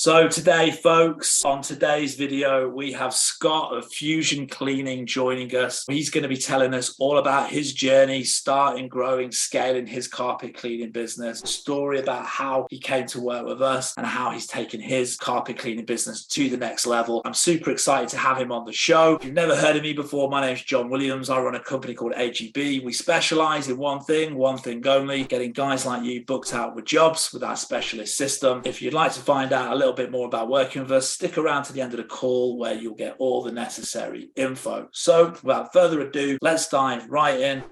So today, folks, on today's video, we have Scott of Fusion Cleaning joining us. He's going to be telling us all about his journey, starting, growing, scaling his carpet cleaning business, a story about how he came to work with us and how he's taken his carpet cleaning business to the next level. I'm super excited to have him on the show. If you've never heard of me before, my name's John Williams. I run a company called AGB. We specialize in one thing only, getting guys like you booked out with jobs with our specialist system. If you'd like to find out a little bit more about working with us, stick around to the end of the call where you'll get all the necessary info. So without further ado, let's dive right in.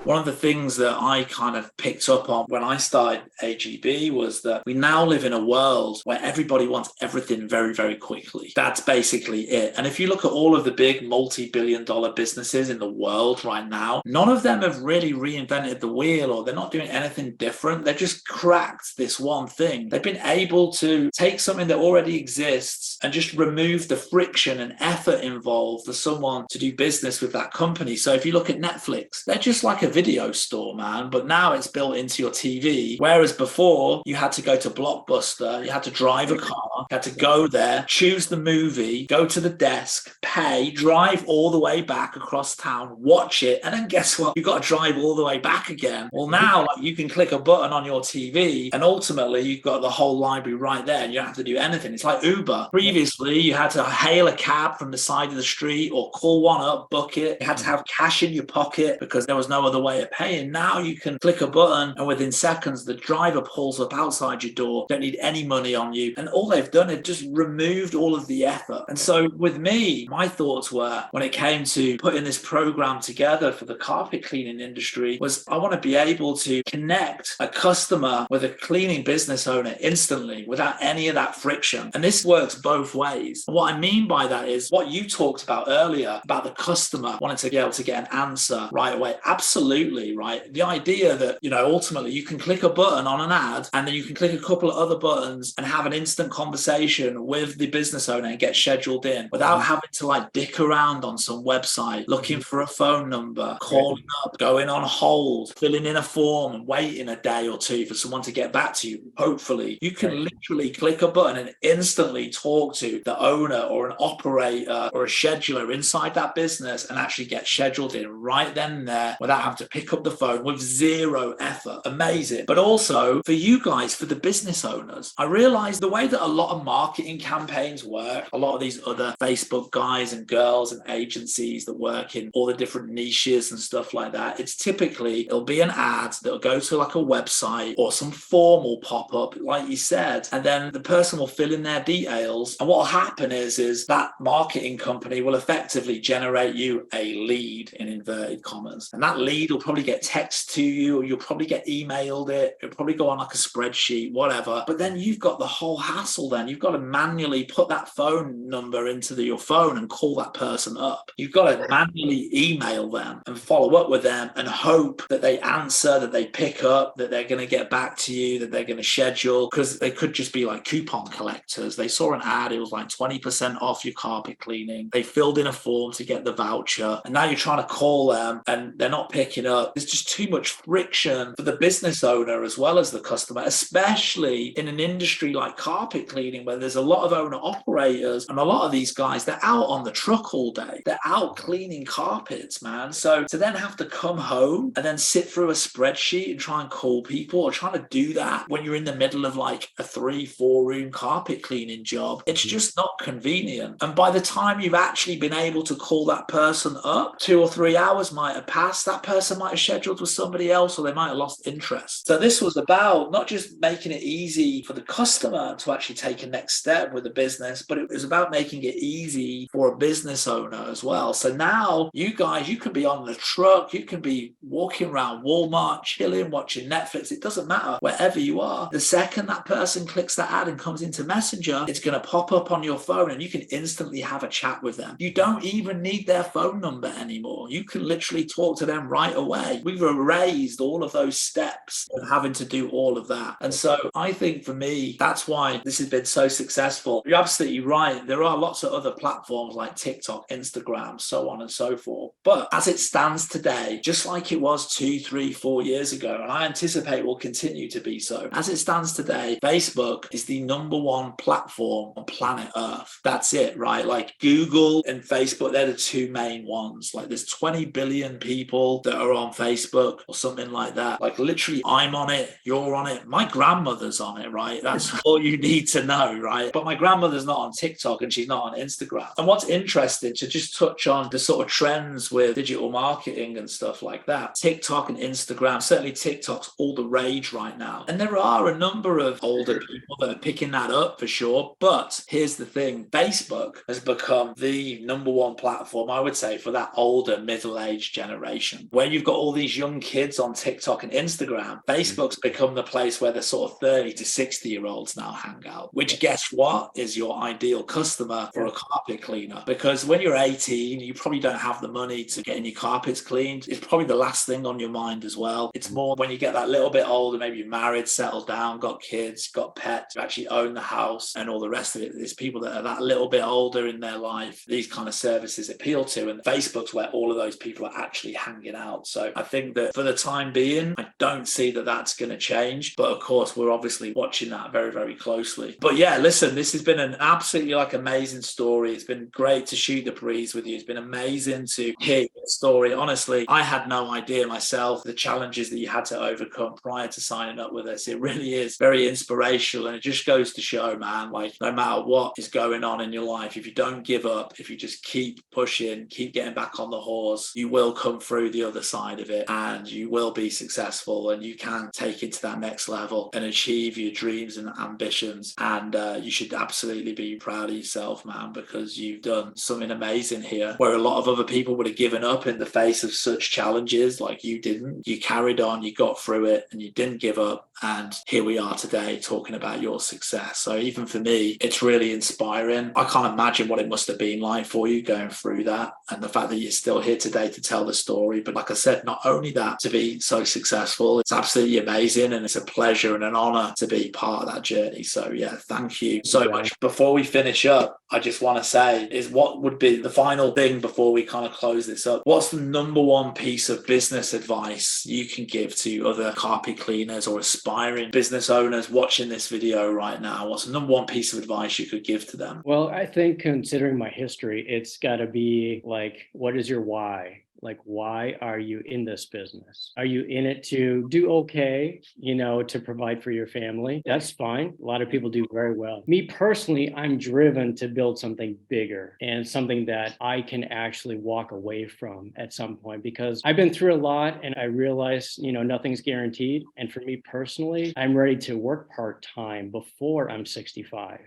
One of the things that I kind of picked up on when I started AGB was that we now live in a world where everybody wants everything very, very quickly. That's basically it. And if you look at all of the big multi-billion-dollar businesses in the world right now, none of them have really reinvented the wheel, or they're not doing anything different. They've just cracked this one thing. They've been able to take something that already exists and just remove the friction and effort involved for someone to do business with that company. So if you look at Netflix, they're just like a video store, man, but now it's built into your TV. Whereas before, you had to go to Blockbuster, you had to drive a car, you had to go there, choose the movie, go to the desk, pay, drive all the way back across town, watch it, and then guess what? You've got to drive all the way back again. Well, now you can click a button on your TV, and ultimately you've got the whole library right there, and you don't have to do anything. It's like Uber. Previously, you had to hail a cab from the side of the street or call one up, book it. You had to have cash in your pocket because there was no other way of paying. Now you can click a button and within seconds the driver pulls up outside your door. Don't need any money on you, and all they've done is just removed all of the effort. And so with me, my thoughts were, when it came to putting this program together for the carpet cleaning industry, was I want to be able to connect a customer with a cleaning business owner instantly without any of that friction. And this works both ways. And what I mean by that is what you talked about earlier about the customer wanting to be able to get an answer right away. Absolutely, right? The idea that, ultimately you can click a button on an ad and then you can click a couple of other buttons and have an instant conversation with the business owner and get scheduled in without having to dick around on some website, looking for a phone number, calling up, going on hold, filling in a form and waiting a day or two for someone to get back to you. Hopefully, you can literally click a button and instantly talk to the owner or an operator or a scheduler inside that business and actually get scheduled in right then and there without having to pick up the phone, with zero effort. Amazing. But also for you guys, for the business owners, I realized the way that a lot of marketing campaigns work, a lot of these other Facebook guys and girls and agencies that work in all the different niches and stuff like that, it'll be an ad that'll go to like a website or some form will pop up, like you said, and then the person will fill in their details. And what will happen is that marketing company will effectively generate you a lead, in inverted commas. And that lead will probably get text to you, or you'll probably get emailed it. It'll probably go on like a spreadsheet, whatever. But then you've got the whole hassle then. You've got to manually put that phone number into your phone and call that person up. You've got to manually email them and follow up with them and hope that they answer, that they pick up, that they're going to get back to you, that they're going to schedule, because they could just be like coupon collectors. They saw an ad, it was like 20% off your carpet cleaning. They filled in a form to get the voucher, and now you're trying to call them and they're not picking up. There's just too much friction for the business owner as well as the customer, especially in an industry like carpet cleaning where there's a lot of owner operators, and a lot of these guys, they're out on the truck all day. They're out cleaning carpets, man. So to then have to come home and then sit through a spreadsheet and try and call people, or trying to do that when you're in the middle of like a 3-4 room carpet cleaning job, it's just not convenient. And by the time you've actually been able to call that person up, 2 or 3 hours might have passed. That person might have scheduled with somebody else, or they might have lost interest. So this was about not just making it easy for the customer to actually take a next step with the business, but it was about making it easy for a business owner as well. So now you guys, you can be on the truck, you can be walking around Walmart, chilling, watching Netflix. It doesn't matter, wherever you are. The second that person clicks that ad and comes into Messenger, it's going to pop up on your phone and you can instantly have a chat with them. You don't even need their phone number anymore. You can literally talk to them right away. We've erased all of those steps of having to do all of that. And so I think for me, that's why this has been so successful. You're absolutely right. There are lots of other platforms like TikTok, Instagram, so on and so forth. But as it stands today, just like it was 2, 3, 4 years ago, and I anticipate will continue to be so, as it stands today, Facebook is the number one platform on planet Earth. That's it, right? Like Google and Facebook, they're the two main ones. Like there's 20 billion people that are on Facebook or something like that. Like literally, I'm on it, you're on it, my grandmother's on it, right? That's all you need to know, right? But my grandmother's not on TikTok and she's not on Instagram. And what's interesting, to just touch on the sort of trends with digital marketing and stuff like that, TikTok and Instagram, certainly TikTok's all the rage right now. And there are a number of older people that are picking that up for sure. But here's the thing, Facebook has become the number one platform, I would say, for that older middle-aged generation. Where you've got all these young kids on TikTok and Instagram, Facebook's become the place where the sort of 30 to 60-year-olds now hang out, which guess what is your ideal customer for a carpet cleaner. Because when you're 18, you probably don't have the money to getting your carpets cleaned. It's probably the last thing on your mind as well. It's more when you get that little bit older, maybe you're married, settled down, got kids, got pets, you actually own the house and all the rest of it. There's people that are that little bit older in their life, these kind of services appeal to, and Facebook's where all of those people are actually hanging out. So I think that for the time being, I don't see that that's going to change. But of course, we're obviously watching that very, very closely. But yeah, listen, this has been an absolutely amazing story. It's been great to shoot the breeze with you. It's been amazing to hear your story. Honestly, I had no idea myself the challenges that you had to overcome prior to signing up with us. It really is very inspirational, and it just goes to show, man, like no matter what is going on in your life, if you don't give up, if you just keep pushing, keep getting back on the horse, you will come through the other side of it and you will be successful, and you can take it to that next level and achieve your dreams and ambitions. And you should absolutely be proud of yourself, man, because you've done something amazing here where a lot of other people would have given up in the face of such challenges. Like you didn't. You carried on, you got through it, and you didn't give up. And here we are today talking about your success. So even for me, it's really inspiring. I can't imagine what it must have been like for you going through that, and the fact that you're still here today to tell the story. But like I said, not only that, to be so successful, it's absolutely amazing, and it's a pleasure and an honor to be part of that journey. So yeah, thank you so much. Before we finish up, I just want to say is what would be the final thing before we kind of close this up? What's the number one piece of business advice you can give to other carpet cleaners or aspiring business owners watching this video right now? What's the number one piece of advice you could give to them? Well, I think considering my history, it's got to be like, what is your why? Like, why are you in this business? Are you in it to do okay, to provide for your family? That's fine. A lot of people do very well. Me personally, I'm driven to build something bigger and something that I can actually walk away from at some point, because I've been through a lot and I realize, nothing's guaranteed. And for me personally, I'm ready to work part-time before I'm 65,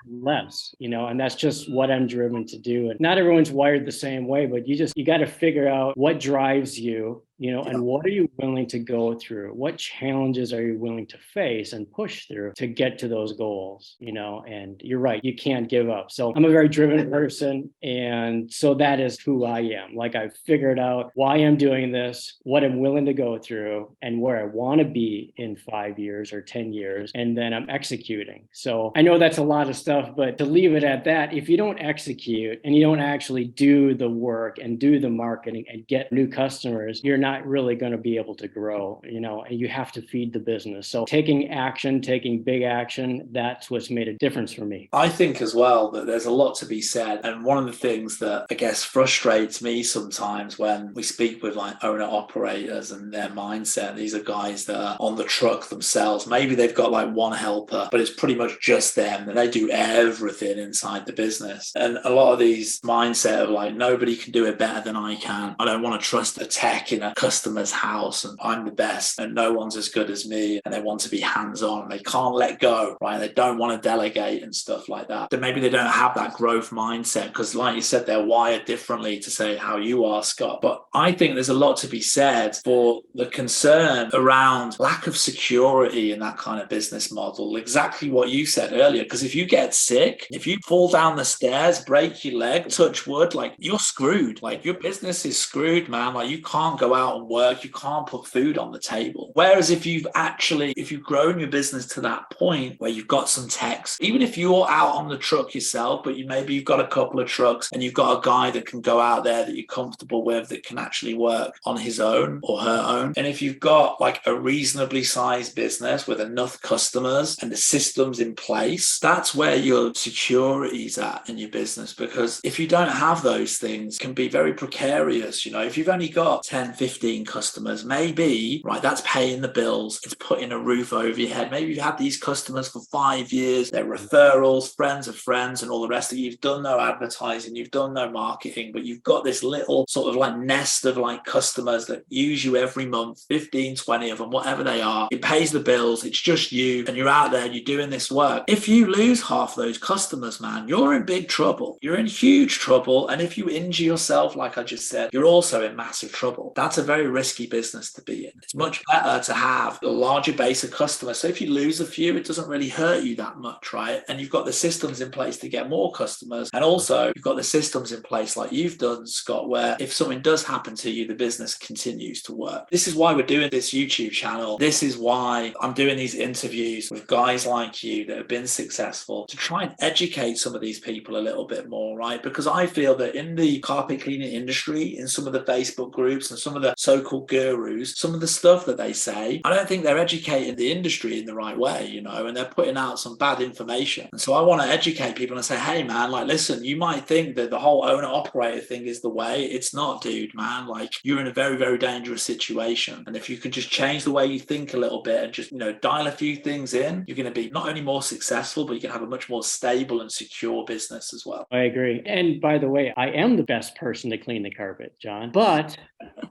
less, and that's just what I'm driven to do. And not everyone's wired the same way, but you got to figure out what drives you, and what are you willing to go through? What challenges are you willing to face and push through to get to those goals, and you're right, you can't give up. So I'm a very driven person. And so that is who I am. Like I've figured out why I'm doing this, what I'm willing to go through, and where I want to be in 5 years or 10 years. And then I'm executing. So I know that's a lot of stuff, but to leave it at that, if you don't execute and you don't actually do the work and do the marketing and get new customers, you're not really going to be able to grow, and you have to feed the business. So taking action, taking big action, that's what's made a difference for me. I think as well that there's a lot to be said. And one of the things that I guess frustrates me sometimes when we speak with like owner operators and their mindset, these are guys that are on the truck themselves. Maybe they've got like one helper, but it's pretty much just them and they do everything inside the business. And a lot of these mindset of like, nobody can do it better than I can. I don't want to trust a tech in a customer's house, and I'm the best and no one's as good as me, and they want to be hands-on. They can't let go, right? They don't want to delegate and stuff like that. Then maybe they don't have that growth mindset because, like you said, they're wired differently to say how you are, Scott. But I think there's a lot to be said for the concern around lack of security in that kind of business model. Exactly what you said earlier, because if you get sick, if you fall down the stairs, break your leg, touch wood, like you're screwed. Like your business is screwed, man. Like you can't go out out and work, you can't put food on the table. Whereas if you've grown your business to that point where you've got some techs, even if you're out on the truck yourself, but you've got a couple of trucks and you've got a guy that can go out there that you're comfortable with, that can actually work on his own or her own. And if you've got like a reasonably sized business with enough customers and the systems in place, that's where your security's at in your business. Because if you don't have those things, it can be very precarious. If you've only got 10, 15 customers, maybe, right, that's paying the bills, it's putting a roof over your head. Maybe you've had these customers for 5 years, they're referrals, friends of friends, and all the rest of it. You've done no advertising, you've done no marketing, but you've got this little sort of like nest of like customers that use you every month, 15, 20 of them, whatever they are. It pays the bills, it's just you, and you're out there, you're doing this work. If you lose half those customers, man, you're in big trouble. You're in huge trouble. And if you injure yourself, like I just said, you're also in massive trouble. That's a very risky business to be in. It's much better to have a larger base of customers. So if you lose a few, it doesn't really hurt you that much, right? And you've got the systems in place to get more customers. And also you've got the systems in place like you've done, Scott, where if something does happen to you, the business continues to work. This is why we're doing this YouTube channel. This is why I'm doing these interviews with guys like you that have been successful, to try and educate some of these people a little bit more, right? Because I feel that in the carpet cleaning industry, in some of the Facebook groups and some of the so-called gurus, some of the stuff that they say, I don't think they're educating the industry in the right way, and they're putting out some bad information. And so I want to educate people and say, hey man, like, listen, you might think that the whole owner operator thing is the way. It's not, dude, man. Like, you're in a very, very dangerous situation. And if you can just change the way you think a little bit and just, dial a few things in, you're going to be not only more successful, but you can have a much more stable and secure business as well. I agree. And by the way, I am the best person to clean the carpet, John, but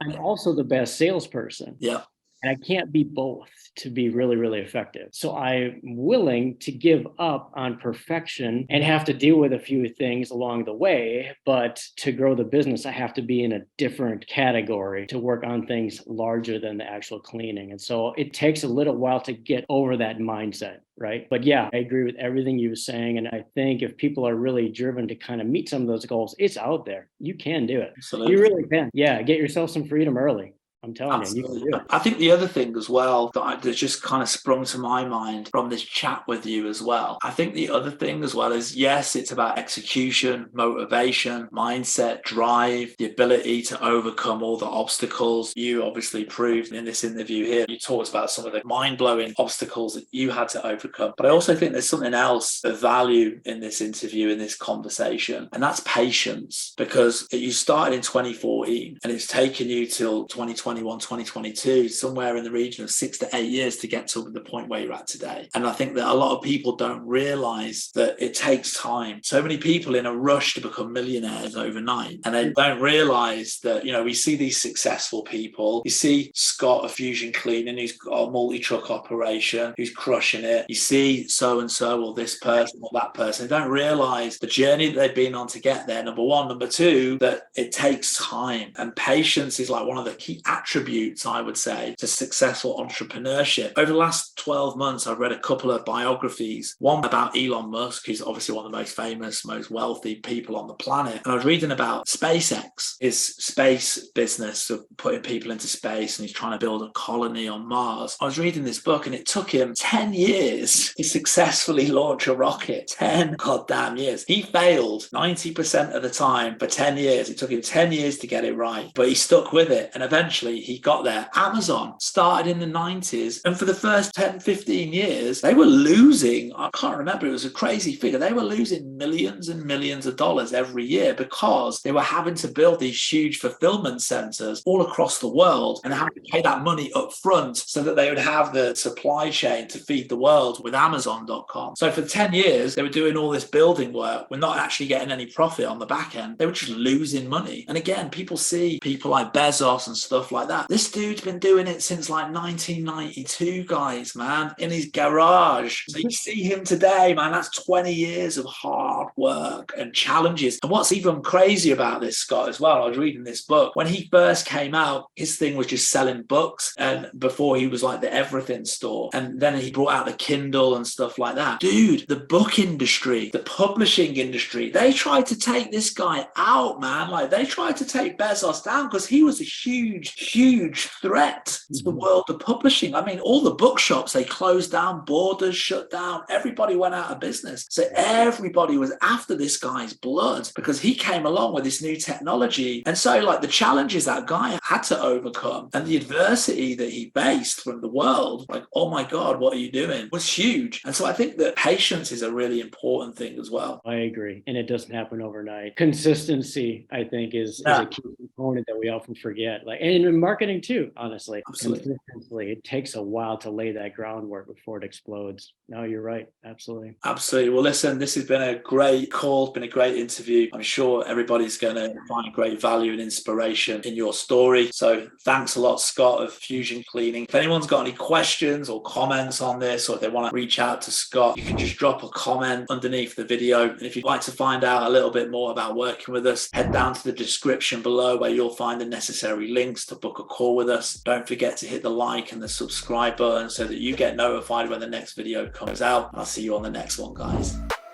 I'm also the best salesperson. Yeah. And I can't be both to be really, really effective. So I'm willing to give up on perfection and have to deal with a few things along the way. But to grow the business, I have to be in a different category to work on things larger than the actual cleaning. And so it takes a little while to get over that mindset. Right. But yeah, I agree with everything you were saying. And I think if people are really driven to kind of meet some of those goals, it's out there. You can do it. Absolutely. You really can. Yeah. Get yourself some freedom early. I'm telling Absolutely. You can do it. I think the other thing as well that just kind of sprung to my mind from this chat with you as well. I think the other thing as well is, yes, it's about execution, motivation, mindset, drive, the ability to overcome all the obstacles. You obviously proved in this interview here, you talked about some of the mind-blowing obstacles that you had to overcome. But I also think there's something else of value in this interview, in this conversation, and that's patience. Because you started in 2014 and it's taken you till 2021, 2022, somewhere in the region of 6 to 8 years to get to the point where you're at today. And I think that a lot of people don't realize that it takes time. So many people in a rush to become millionaires overnight, and they don't realize that, we see these successful people. You see Scott of Fusion Cleaning, who's got a multi-truck operation, who's crushing it. You see so-and-so or this person or that person. They don't realize the journey that they've been on to get there, number one. Number two, that it takes time, and patience is like one of the key attributes, I would say, to successful entrepreneurship. Over the last 12 months, I've read a couple of biographies, one about Elon Musk, who's obviously one of the most famous, most wealthy people on the planet. And I was reading about SpaceX, his space business of putting people into space, and he's trying to build a colony on Mars. I was reading this book and it took him 10 years to successfully launch a rocket. 10 goddamn years. He failed 90% of the time for 10 years. It took him 10 years to get it right, but he stuck with it. And eventually he got there. Amazon started in the 90s. And for the first 10, 15 years, they were losing, I can't remember, it was a crazy figure. They were losing millions and millions of dollars every year because they were having to build these huge fulfillment centers all across the world and having to pay that money up front so that they would have the supply chain to feed the world with Amazon.com. So for 10 years, they were doing all this building work. We're not actually getting any profit on the back end. They were just losing money. And again, people see people like Bezos and stuff like that. This dude's been doing it since like 1992, guys, man, in his garage. So you see him today, man, that's 20 years of hard work and challenges. And what's even crazy about this, Scott, as well, I was reading this book. When he first came out, his thing was just selling books, and before he was like the everything store. And then he brought out the Kindle and stuff like that. Dude, the book industry, the publishing industry, they tried to take this guy out, man. Like, they tried to take Bezos down because he was a huge, huge threat to the world of publishing. I mean, all the bookshops, they closed down, borders shut down, everybody went out of business. So everybody was after this guy's blood because he came along with this new technology. And so like the challenges that guy had to overcome and the adversity that he faced from the world, like, oh my God, what are you doing, was huge. And so I think that patience is a really important thing as well. I agree. And it doesn't happen overnight. Consistency, I think, is a key component that we often forget. Like, and in marketing too, honestly. Absolutely. Consistently, it takes a while to lay that groundwork before it explodes. No, you're right. Absolutely. Absolutely. Well, listen, this has been a great call, been a great interview. I'm sure everybody's going to find great value and inspiration in your story. So thanks a lot, Scott of Fusion Cleaning. If anyone's got any questions or comments on this, or if they want to reach out to Scott, you can just drop a comment underneath the video. And if you'd like to find out a little bit more about working with us, head down to the description below where you'll find the necessary links to book a call with us. Don't forget to hit the like and the subscribe button so that you get notified when the next video comes out. And I'll see you on the next one, guys.